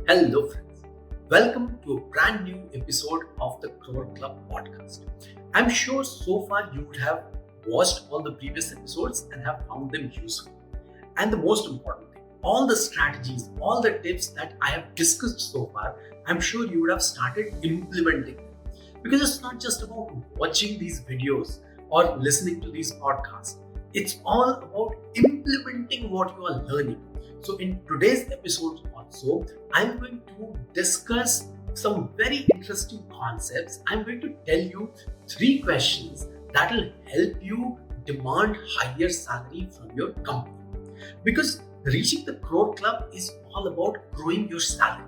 Hello friends, welcome to a brand new episode of the Crore Club podcast. I'm sure so far you would have watched all the previous episodes and have found them useful. And the most important thing, all the strategies, all the tips that I have discussed so far, I'm sure you would have started implementing them. Because it's not just about watching these videos or listening to these podcasts. It's all about implementing what you are learning. So in today's episode also, I'm going to discuss some very interesting concepts. I'm going to tell you 3 questions that will help you demand higher salary from your company. Because reaching the Crore Club is all about growing your salary,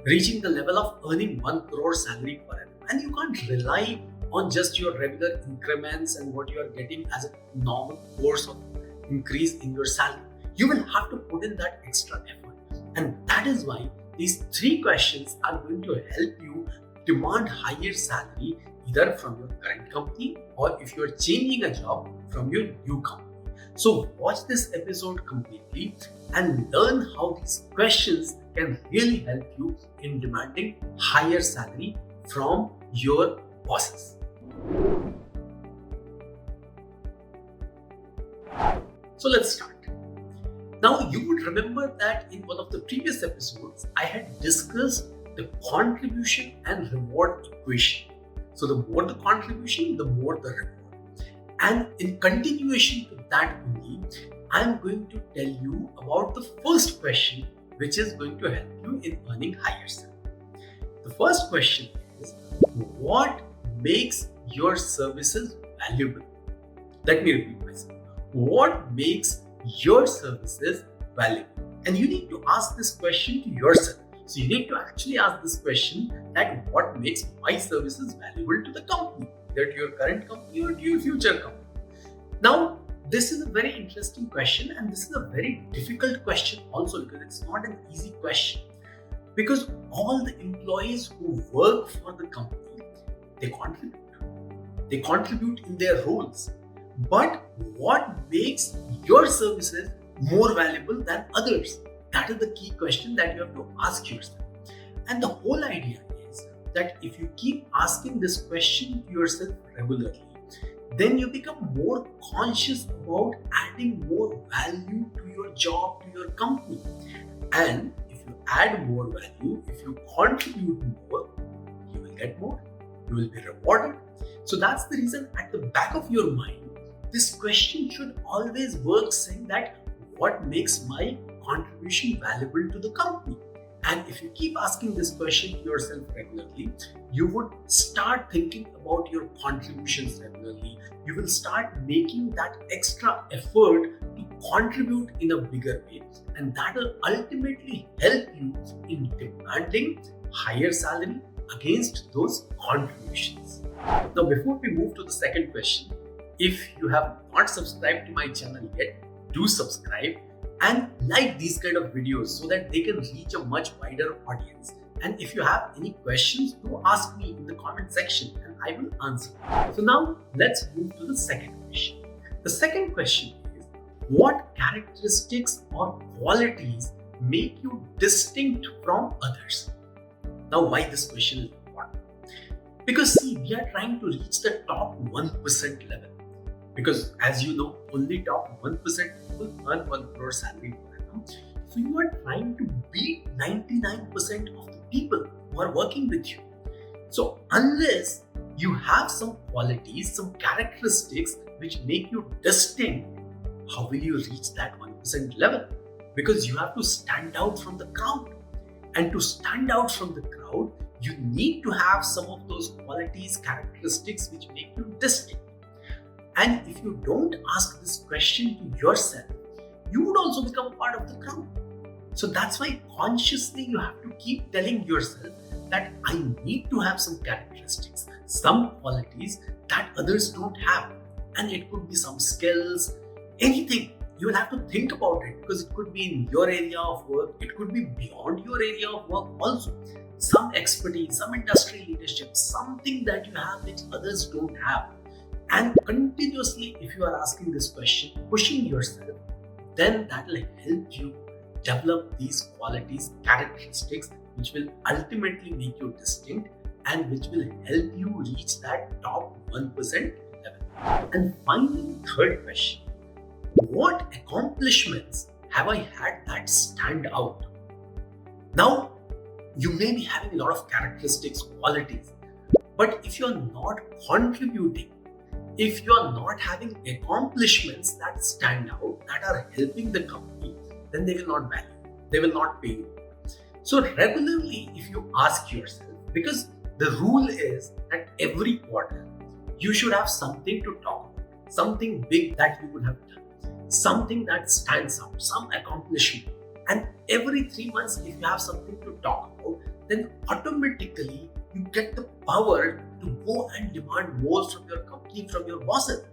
reaching the level of earning 1 crore salary per annum. And you can't rely on just your regular increments and what you are getting as a normal course of increase in your salary. You will have to put in that extra effort. And that is why these 3 questions are going to help you demand higher salary either from your current company or if you are changing a job from your new company. So watch this episode completely and learn how these questions can really help you in demanding higher salary from your bosses. So let's start. Now you would remember that in one of the previous episodes, I had discussed the contribution and reward equation. So the more the contribution, the more the reward. And in continuation to that only, I'm going to tell you about the first question which is going to help you in earning higher salary. The first question is, what makes your services valuable? Let me repeat myself. What makes your services valuable? And you need to ask this question to yourself. So you need to actually ask this question that what makes my services valuable to the company, either to your current company or to your future company. Now, this is a very interesting question and this is a very difficult question also because it's not an easy question. Because all the employees who work for the company, they contribute. They contribute in their roles. But what makes your services more valuable than others? That is the key question that you have to ask yourself. And the whole idea is that if you keep asking this question to yourself regularly, then you become more conscious about adding more value to your job, to your company. And if you add more value, if you contribute more, you will get more. You will be rewarded. So that's the reason at the back of your mind, this question should always work saying that what makes my contribution valuable to the company? And if you keep asking this question to yourself regularly, you would start thinking about your contributions regularly. You will start making that extra effort to contribute in a bigger way. And that will ultimately help you in demanding higher salary against those contributions. Now, before we move to the second question, if you have not subscribed to my channel yet, do subscribe and like these kind of videos so that they can reach a much wider audience. And if you have any questions, do ask me in the comment section and I will answer. So now let's move to the second question. The second question is, what characteristics or qualities make you distinct from others? Now, why this question is important? Because see, we are trying to reach the top 1% level. Because as you know, only top 1% people earn 1 crore salary per annum. So you are trying to beat 99% of the people who are working with you. So unless you have some qualities, some characteristics which make you distinct, how will you reach that 1% level? Because you have to stand out from the crowd. And to stand out from the crowd, you need to have some of those qualities, characteristics which make you distinct. And if you don't ask this question to yourself, you would also become part of the crowd. So that's why consciously you have to keep telling yourself that I need to have some characteristics, some qualities that others don't have. And it could be some skills, anything. You will have to think about it because it could be in your area of work, it could be beyond your area of work also. Some expertise, some industry leadership, something that you have which others don't have. And continuously, if you are asking this question, pushing yourself, then that will help you develop these qualities, characteristics which will ultimately make you distinct and which will help you reach that top 1% level. And finally, third question, what accomplishments have I had that stand out? Now, you may be having a lot of characteristics, qualities, but if you're not contributing, if you're not having accomplishments that stand out, that are helping the company, then they will not value you. They will not pay you. So regularly, if you ask yourself, because the rule is that every quarter, you should have something to talk about, something big that you would have done, something that stands out, some accomplishment. And every 3 months, if you have something to talk about, then automatically you get the power to go and demand more from your company, from your bosses,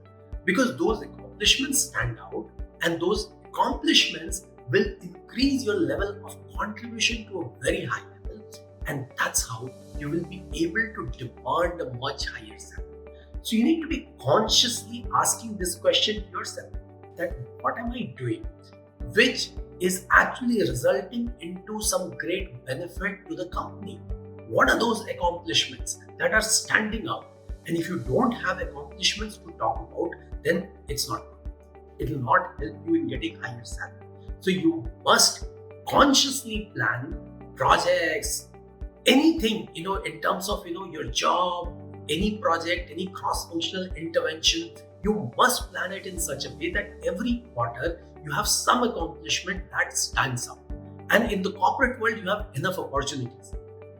because those accomplishments stand out, and those accomplishments will increase your level of contribution to a very high level, and that's how you will be able to demand a much higher salary. So you need to be consciously asking this question to yourself, that what am I doing which is actually resulting into some great benefit to the company? What are those accomplishments that are standing out? And if you don't have accomplishments to talk about, then it's not good. It will not help you in getting higher salary. So you must consciously plan projects, anything, in terms of, your job, any project, any cross-functional intervention. You must plan it in such a way that every quarter you have some accomplishment that stands out. And in the corporate world, you have enough opportunities.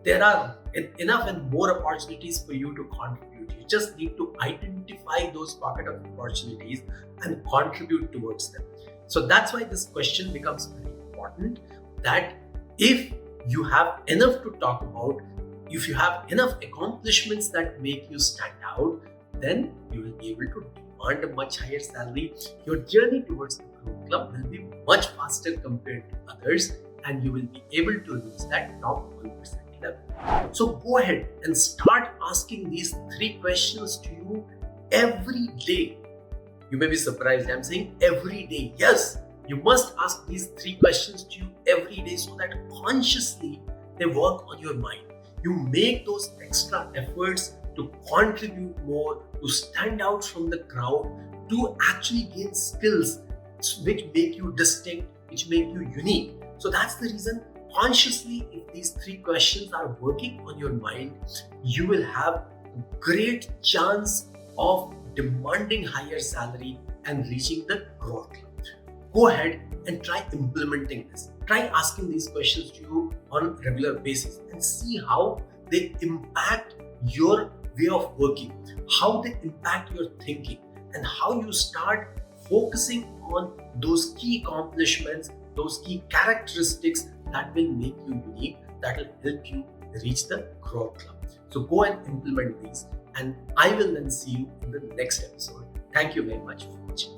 There are enough and more opportunities for you to contribute. You just need to identify those pocket of opportunities and contribute towards them. So that's why this question becomes very important, that if you have enough to talk about, if you have enough accomplishments that make you stand out, then you will be able to demand a much higher salary. Your journey towards the Crore Club will be much faster compared to others, and you will be able to reach that top 1% level. So go ahead and start asking these 3 questions to you every day. You may be surprised, I'm saying every day. Yes, you must ask these 3 questions to you every day, so that consciously they work on your mind. You make those extra efforts to contribute more, to stand out from the crowd, to actually gain skills which make you distinct, which make you unique. So that's the reason, consciously, if these 3 questions are working on your mind, you will have a great chance of demanding higher salary and reaching the Crore Club. Go ahead and try implementing this. Try asking these questions to you on a regular basis and see how they impact your way of working, how they impact your thinking, and how you start focusing on those key accomplishments, those key characteristics that will make you unique, that will help you reach the Crore Club. So go and implement these, and I will then see you in the next episode. Thank you very much for watching.